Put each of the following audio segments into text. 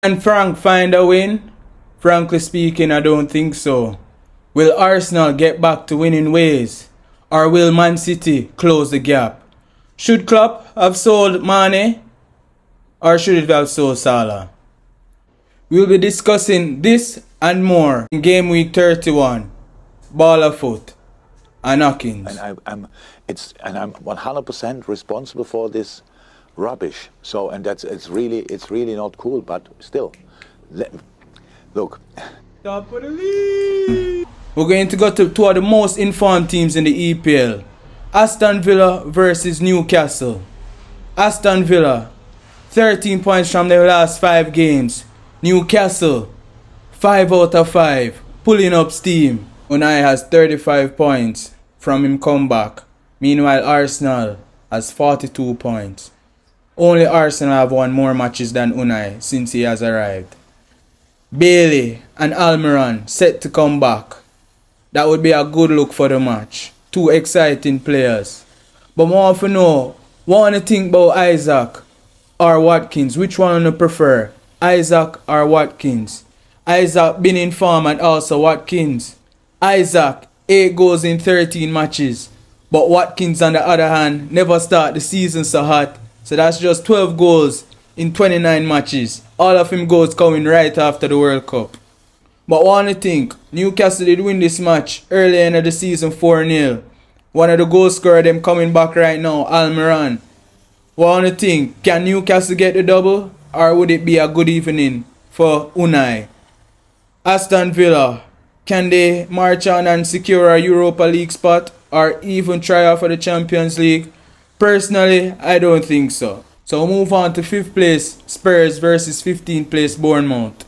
Can Frank find a win? Frankly speaking, I don't think so. Will Arsenal get back to winning ways? Or will Man City close the gap? Should Klopp have sold Mane? Or should it have sold Salah? We'll be discussing this and more in game week 31. Ball of foot. And KNOCKINGZ. And I'm 100% responsible for this rubbish. So, and it's really not cool. But still, look. Top of the league. We're going to go to two of the most informed teams in the EPL. Aston Villa versus Newcastle. Aston Villa, 13 points from their last 5 games. Newcastle, 5 out of 5, pulling up steam. Unai has 35 points from him comeback. Meanwhile, Arsenal has 42 points. Only Arsenal have won more matches than Unai since he has arrived. Bailey and Almiron set to come back. That would be a good look for the match. 2 exciting players. But I want to know, what do you think about Isaac or Watkins? Which one do you prefer? Isaac or Watkins? Isaac been in form and also Watkins. Isaac, 8 goals in 13 matches. But Watkins on the other hand, never start the season so hot. So that's just 12 goals in 29 matches. All of him goals coming right after the World Cup. But what do you think? Newcastle did win this match early in the season 4-0. One of the goal scorers them coming back right now, Almiron. What do you think? Can Newcastle get the double? Or would it be a good evening for Unai? Aston Villa, can they march on and secure a Europa League spot? Or even try out for the Champions League? Personally, I don't think so. So we'll move on to 5th place Spurs versus 15th place Bournemouth.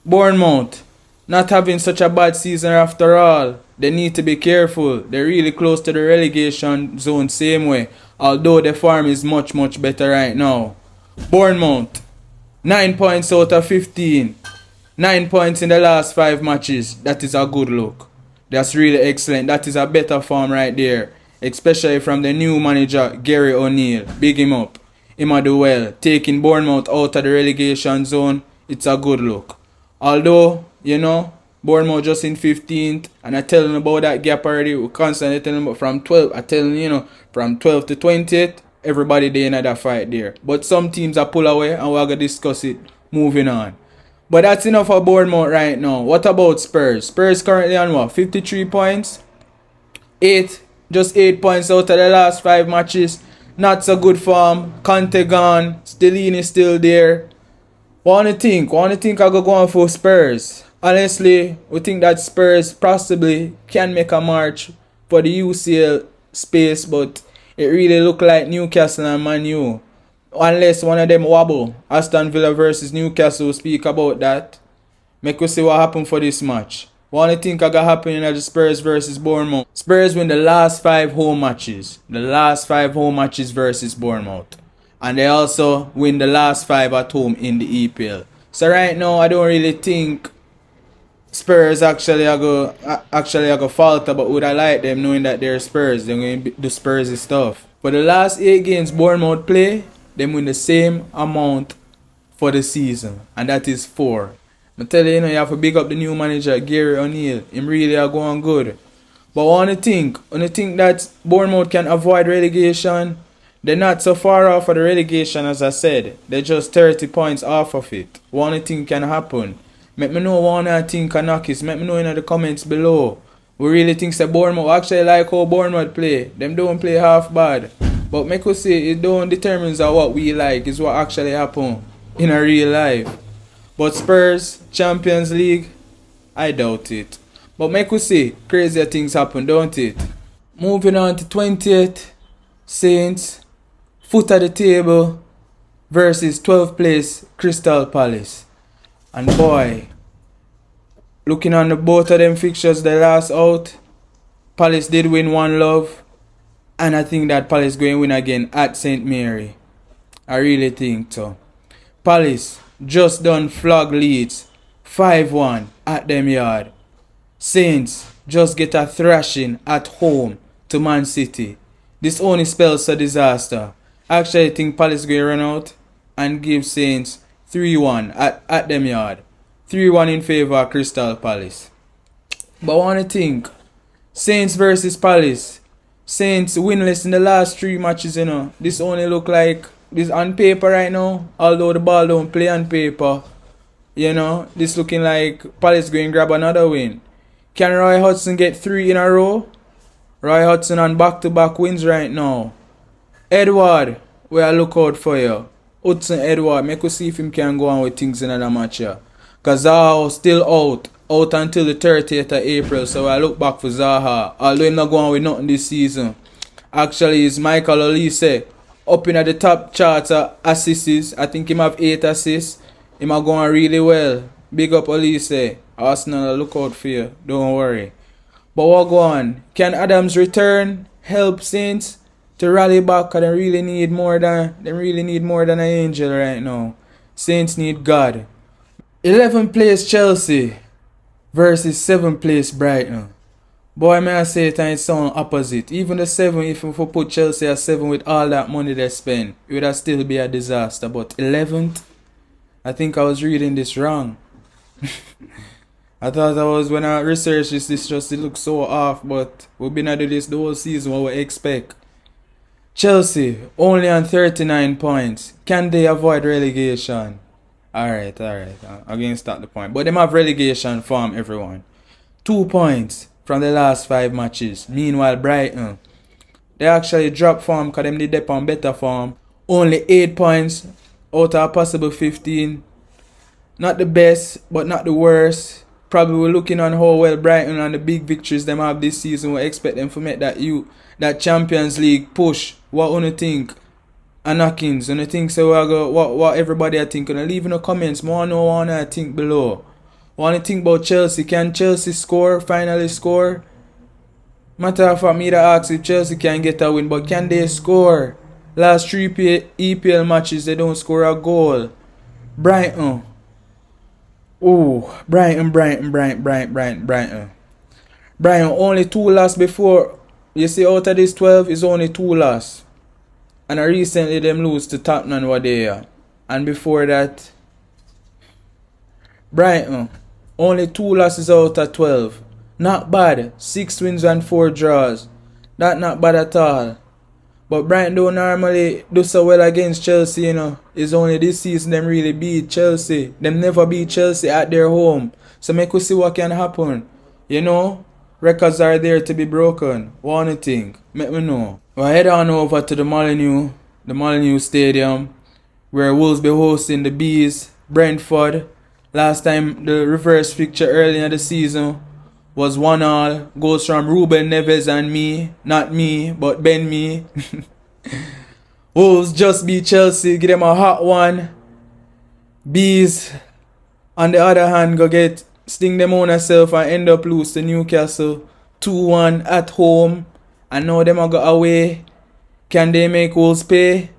Bournemouth, not having such a bad season after all. They need to be careful. They're really close to the relegation zone same way. Although the form is much better right now. Bournemouth, 9 points out of 15. 9 points in the last 5 matches. That is a good look. That's really excellent. That is a better form right there. Especially from the new manager, Gary O'Neill. Big him up. Him a do well. Taking Bournemouth out of the relegation zone, it's a good look. Although, you know, Bournemouth just in 15th. And I tell them about that gap already. We constantly tell them about from 12. I tell them, you know, from 12 to 20th. Everybody there in that fight there. But some teams are pull away and we're going to discuss it moving on. But that's enough for Bournemouth right now. What about Spurs? Spurs currently on what? 53 points? Just 8 points out of the last 5 matches. Not so good form. Conte gone. Stellini still there. What do you think? What do you think I go on for Spurs? Honestly, we think that Spurs possibly can make a march for the UCL space, but it really look like Newcastle and Man U. Unless one of them wobble. Aston Villa versus Newcastle, we'll speak about that. Make us see what happened for this match. What do you think I got happening at the Spurs versus Bournemouth? Spurs win the last 5 home matches. The last 5 home matches versus Bournemouth. And they also win the last 5 at home in the EPL. So right now, I don't really think Spurs actually are go falter, but would I like them knowing that they're Spurs? They're going to do Spurs stuff. For the last 8 games Bournemouth play, they win the same amount for the season. And that is 4. I tell you, you have to big up the new manager, Gary O'Neill. Him really are going good. But what do you think? When you think that Bournemouth can avoid relegation, they're not so far off of the relegation as I said. They're just 30 points off of it. What do you think can happen? Let me know what you think KNOCKINGZ. Let me know in the comments below. We really think that Bournemouth actually like how Bournemouth play. Them don't play half bad. But make us say it don't determine what we like. It's what actually happen in a real life. But Spurs, Champions League, I doubt it. But make us say crazier things happen, don't it? Moving on to 20th, Saints, foot at the table versus 12th place Crystal Palace. And boy, looking on the both of them fixtures the last out, Palace did win 1-0. And I think that Palace going to win again at St. Mary. I really think so. Palace just done flog Leeds 5-1 at them yard. Saints just get a thrashing at home to Man City. This only spells a disaster. I actually think Palace going to run out and give Saints 3-1 at them yard. 3-1 in favour of Crystal Palace. But I want to think, Saints versus Palace. Saints winless in the last 3 matches, you know. This only look like, this on paper right now, although the ball don't play on paper. You know, this looking like Palace going to grab another win. Can Roy Hodgson get 3 in a row? Roy Hodgson on back-to-back wins right now. Edward, where I look out for you. Hudson Edward, make us see if him can go on with things in another match here. Because Zaha still out until the 30th of April. So I look back for Zaha. Although he's not going with nothing this season. Actually, it's Michael Olise up in at the top charts of assists. I think he have 8 assists. He might going really well. Big up Olise. Arsenal, look out for you. Don't worry. But what go on? Can Adams return? Help Saints to rally back? Cause they really need more than an angel right now. Saints need God. 11th place Chelsea versus 7th place Brighton. Boy, may I say it sound opposite. Even the 7, if we put Chelsea at 7 with all that money they spend, it would have still be a disaster. But 11th, I think I was reading this wrong. I thought I was, when I researched this just it looks so off, but we've been at this the whole season, what we expect. Chelsea, only on 39 points. Can they avoid relegation? Alright. I'm going to start the point. But they have relegation form, everyone. 2 points from the last 5 matches. Meanwhile, Brighton, they actually dropped form because they need on better form. Only 8 points out of a possible 15. Not the best, but not the worst. Probably we're looking on how well Brighton and the big victories them have this season. We expect them to make that Champions League push. What do you think? KNOCKINGZ, you think so? What everybody I think? Gonna leave in the comments. More know what I think below. What you think about Chelsea? Can Chelsea finally score? Matter of fact, me to ask if Chelsea can get a win, but can they score? Last 3 EPL matches they don't score a goal. Brighton. Oh, Brighton. Brighton only 2 losses before. You see, out of this 12 is only 2 losses. And recently them lose to Tottenham were there. And before that, Brighton only 2 losses out of 12. Not bad. 6 wins and 4 draws. That not bad at all. But Brighton don't normally do so well against Chelsea, you know. It's only this season them really beat Chelsea. Them never beat Chelsea at their home. So make us see what can happen. You know, records are there to be broken. What do you think? Make me know. We'll head on over to the Molineux Stadium, where Wolves be hosting the Bees, Brentford. Last time the reverse fixture early in the season was 1-1. Goes from Ruben Neves and me. Not me, but Ben me. Wolves just beat Chelsea. Give them a hot one. Bees, on the other hand, go sting them on herself and end up lose to Newcastle 2-1 at home. And now them are go away. Can they make Wolves pay?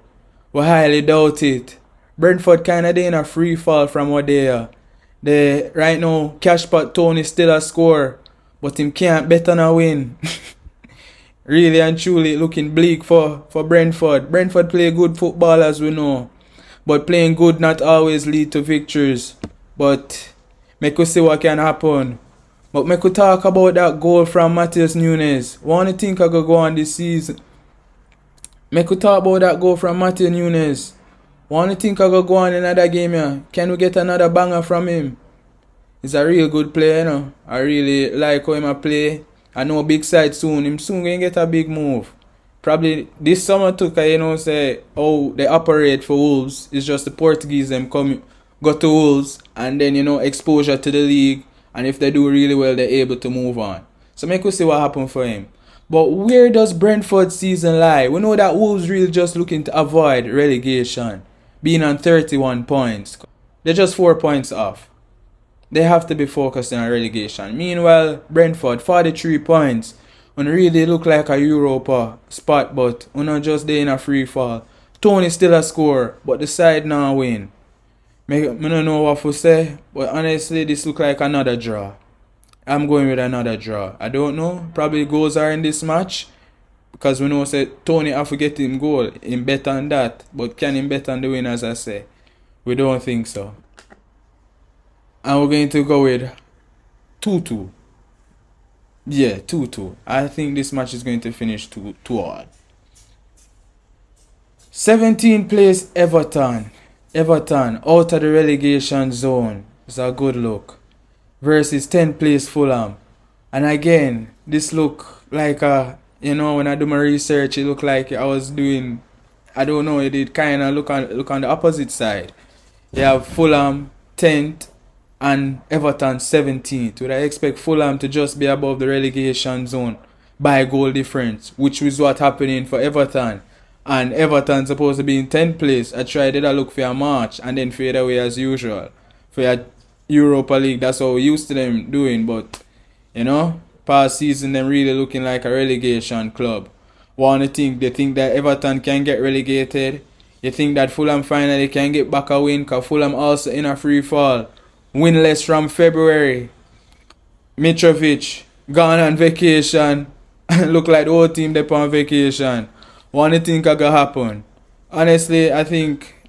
We highly doubt it. Brentford kind of in a free fall from what they are. Right now, Cashpot Tony still a score. But him can't bet on a win. Really and truly looking bleak for Brentford. Brentford play good football as we know. But playing good not always lead to victories. But make us see what can happen. But make us talk about that goal from Matheus Nunes. What do you think I go on this season? Make us talk about that goal from Matheus Nunes. What do you think I go on in another game here? Can we get another banger from him? He's a real good player, you know. I really like how him play. I know big side soon. Him soon going to get a big move. Probably this summer too, you know, say how they operate for Wolves. It's just the Portuguese them go to Wolves and then, you know, exposure to the league. And if they do really well, they're able to move on. So make us see what happens for him. But where does Brentford's season lie? We know that Wolves really just looking to avoid relegation. Being on 31 points. They're just 4 points off. They have to be focusing on relegation. Meanwhile, Brentford, 43 points. And really look like a Europa spot, but not just there in a free fall. Tony still a score, but the side now win. I don't know what to say, but honestly, this look like another draw. I'm going with another draw. I don't know. Probably goals are in this match. Because we know say Tony have to get him goal. Him bet on that. But can him bet on the win, as I say? We don't think so. And we're going to go with 2-2. Yeah, 2-2. I think this match is going to finish 2-2. 17th place Everton. Everton out of the relegation zone. It's a good look. Versus 10th place Fulham. And again, this look like a, you know, when I do my research, it looked like I was doing, I don't know, it did kind of look on the opposite side. You have Fulham 10th and Everton 17th. Would I expect Fulham to just be above the relegation zone by goal difference, which was what happening for Everton. And Everton supposed to be in 10th place. I tried it, I look for a March and then fade away as usual. For a Europa League, that's what we used to them doing, but you know, past season them really looking like a relegation club. They think that Everton can get relegated. You think that Fulham finally can get back a win, because Fulham also in a free fall. Winless from February. Mitrovic gone on vacation. Look like the whole team they're on vacation. What do you think is going to happen? Honestly, I think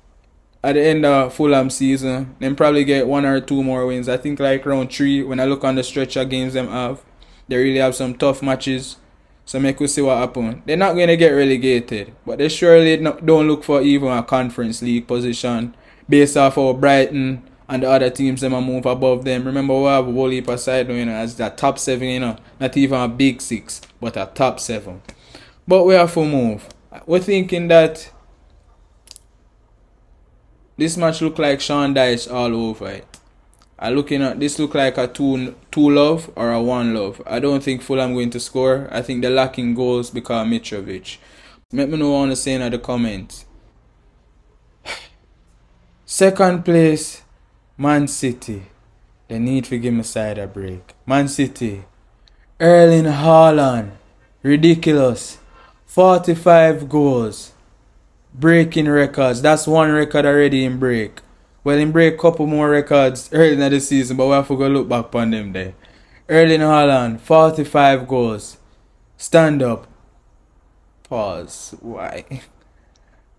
at the end of Fulham season, them probably get 1 or 2 more wins. I think like round 3, when I look on the stretch of games them have, they really have some tough matches. So make us see what happens. They're not going to get relegated, but they surely don't look for even a Conference League position based off how Brighton and the other teams them move above them. Remember, we have a whole heap aside, you know, as the top 7, you know, not even a big 6, but a top 7. But we have to move. We're thinking that this match look like Sean Dyche all over it. Looking at this look like a 2-love or a 1-love. I don't think Fulham going to score. I think they're lacking goals because of Mitrovic. Let me know what you want to say in the comments. 2nd place, Man City. They need to give me side a break. Man City. Erling Haaland. Ridiculous. 45 goals. Breaking records. That's 1 record already in break. Well, in break couple more records early in the season, but we have to go look back on them there. Erling Haaland, 45 goals. Stand up. Pause. Why?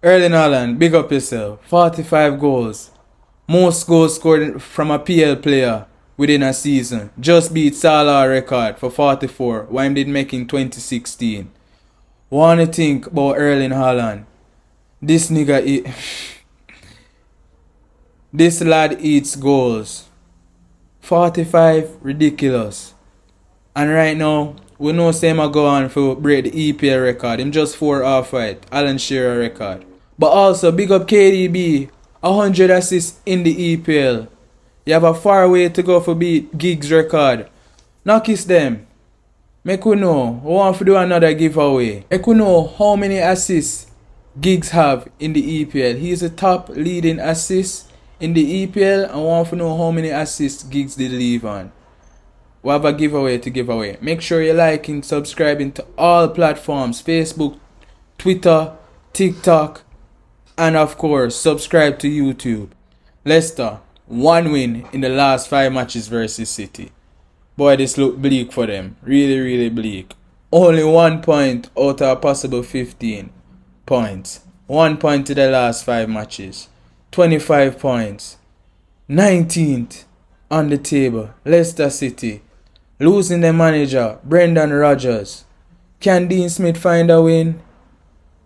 Erling Haaland, big up yourself. 45 goals. Most goals scored from a PL player within a season. Just beat Salah record for 44, what he did make in 2016. What do you think about Erling Haaland? This nigga this lad eats goals. 45, ridiculous. And right now, we know same a go on for break the EPL record. Him just 4 off it. Alan Shearer record. But also, big up KDB. 100 assists in the EPL. You have a far way to go for beat Giggs record. KNOCKINGZ them. Make we know. We want to do another giveaway. Make we know how many assists Giggs have in the EPL. He is the top leading assist in the EPL. I want to know how many assists Giggs did leave on. We have a giveaway to give away. Make sure you're liking, subscribing to all platforms. Facebook, Twitter, TikTok, and of course, subscribe to YouTube. Leicester, 1 win in the last 5 matches versus City. Boy, this look bleak for them. Really, really bleak. Only 1 point out of a possible 15 points. 1 point to the last 5 matches. 25 points. 19th on the table. Leicester City. Losing their manager, Brendan Rodgers. Can Dean Smith find a win?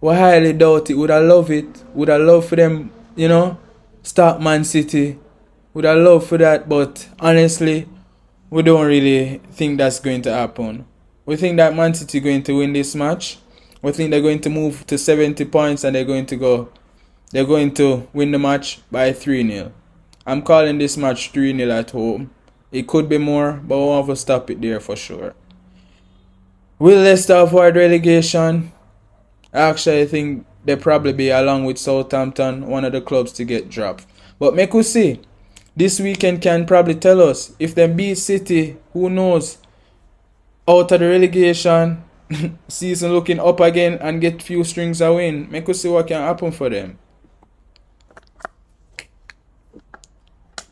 We highly doubt it. Would I love it? Would I love for them, you know, stop Man City? Would I love for that? But honestly, we don't really think that's going to happen. We think that Man City are going to win this match. We think they're going to move to 70 points and they're going to win the match by 3-0. I'm calling this match 3-0 at home. It could be more, but we want to stop it there for sure. Will Leicester avoid relegation? Actually, I think they'll probably be, along with Southampton, one of the clubs to get dropped. But make us see. This weekend can probably tell us. If they beat City, who knows? Out of the relegation, season looking up again and get few strings a win. Make us see what can happen for them.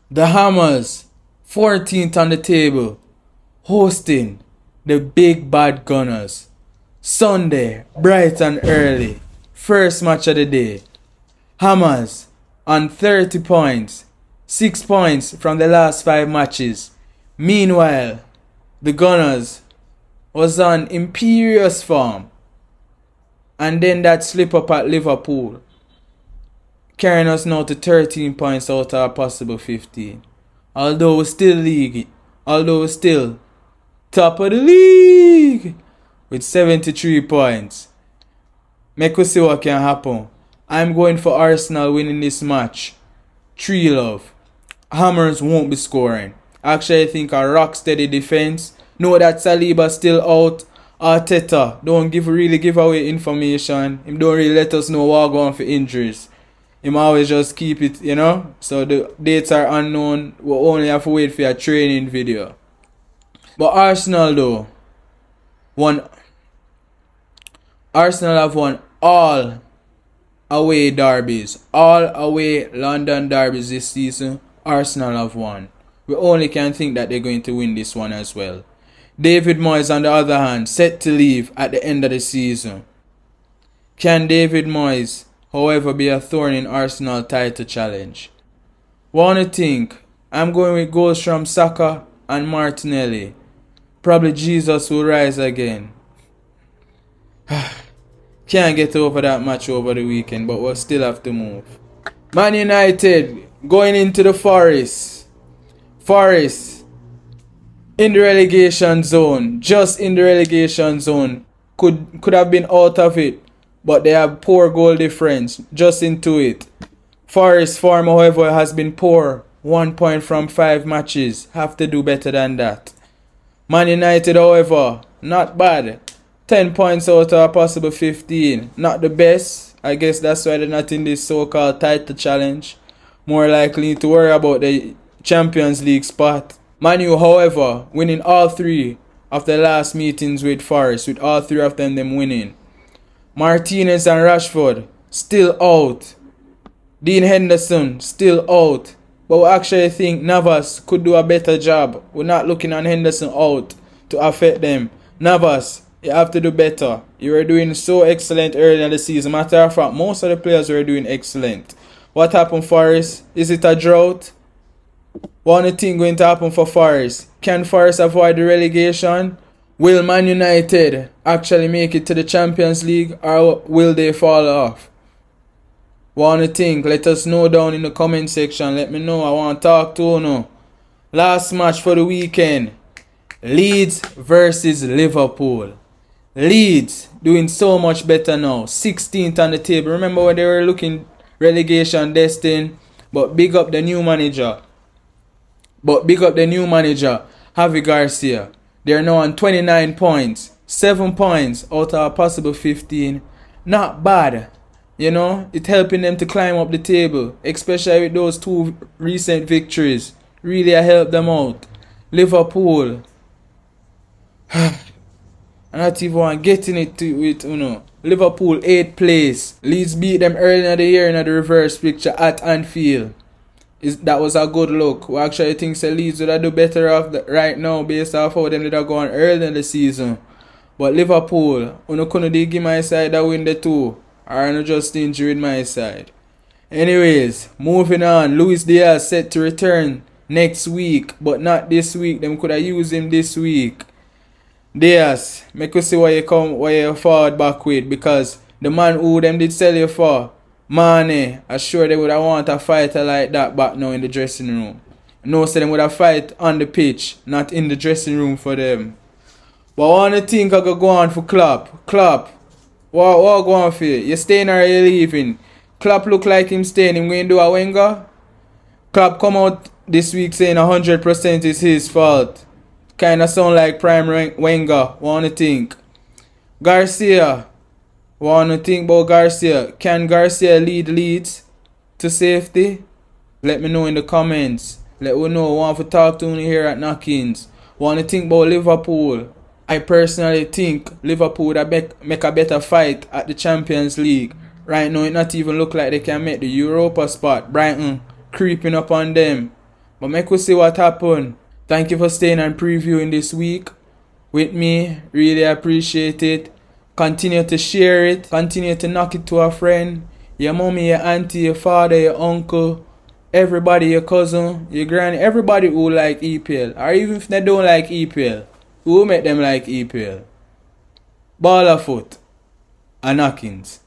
The Hammers, 14th on the table, hosting the Big Bad Gunners. Sunday, bright and early, first match of the day. Hammers on 30 points, 6 points from the last 5 matches. Meanwhile, the Gunners was on imperious form, and then that slip up at Liverpool, carrying us now to 13 points out of a possible 15. Although we're still top of the league with 73 points. Make us see what can happen. I'm going for Arsenal winning this match. 3-0. Hammers won't be scoring. Actually, I think a rock steady defense. Know that Saliba still out. Arteta don't really give away information. Him don't really let us know what going for injuries. Him always just keep it, you know. So the dates are unknown. We only have to wait for a training video. But Arsenal though, Arsenal have won all away derbies, all away London derbies this season. Arsenal have won. We only can think that they're going to win this one as well. David Moyes, on the other hand, set to leave at the end of the season. Can David Moyes, however, be a thorn in Arsenal title challenge? Wanna think? I'm going with goals from Saka and Martinelli. Probably Jesus will rise again. Can't get over that match over the weekend, but we'll still have to move. Man United going into the Forest. Forest in the relegation zone. Just in the relegation zone. Could have been out of it, but they have poor goal difference. Just into it. Forest form, however, has been poor. 1 point from 5 matches. Have to do better than that. Man United, however, not bad. 10 points out of a possible 15. Not the best. I guess that's why they're not in this so-called title challenge. More likely to worry about the Champions League spot. Man U, however, winning all 3 of the last meetings with Forest, with all 3 of them winning. Martinez and Rashford still out. Dean Henderson still out. But we actually think Navas could do a better job. We're not looking on Henderson out to affect them. Navas, you have to do better. You were doing so excellent early in the season. Matter of fact, most of the players were doing excellent. What happened, Forest? Is it a drought? One thing going to happen for Forest. Can Forest avoid the relegation? Will Man United actually make it to the Champions League, or will they fall off? Wanna think? Let us know down in the comment section. Let me know. I want to talk to you now. Last match for the weekend. Leeds versus Liverpool. Leeds doing so much better now. 16th on the table. Remember when they were looking relegation destined? But big up the new manager. Javi Garcia. They're now on 29 points. 7 points out of a possible 15. Not bad. You know, it's helping them to climb up the table. Especially with those 2 recent victories. Really helped them out. Liverpool. I'm not even getting it with, you know. Liverpool 8th place. Leeds beat them early in the year in the reverse picture at Anfield. That was a good look. We actually think Leeds would do better off right now based off how them did go on early in the season. But Liverpool, you couldn't give my side that win the 2. Or not just injured my side. Anyways, moving on. Luis Diaz set to return next week, but not this week. Them could have used him this week. Diaz, make you see what you forward back with, because the man who them did sell you for, Mane, I'm sure they would have want a fighter like that back now in the dressing room. No, so them would have fight on the pitch, not in the dressing room for them. But I want to think I could go on for Klopp. What go on for you? You staying or you leaving? Klopp look like him staying. Him going to do a Wenger? Klopp come out this week saying 100% is his fault. Kinda sound like prime Wenger. Wanna think? Garcia. Wanna think about Garcia? Can Garcia lead Leeds to safety? Let me know in the comments. Let me know. Want to talk to me here at KNOCKINGZ. Wanna think about Liverpool? I personally think Liverpool would make a better fight at the Champions League. Right now, it not even look like they can make the Europa spot. Brighton creeping up on them. But make us see what happened. Thank you for staying and previewing this week with me. Really appreciate it. Continue to share it. Continue to knock it to a friend. your mommy, your auntie, your father, your uncle, everybody, your cousin, your granny, everybody who like EPL. Or even if they don't like EPL, who make them like EPL? Baller Foot and Knockings.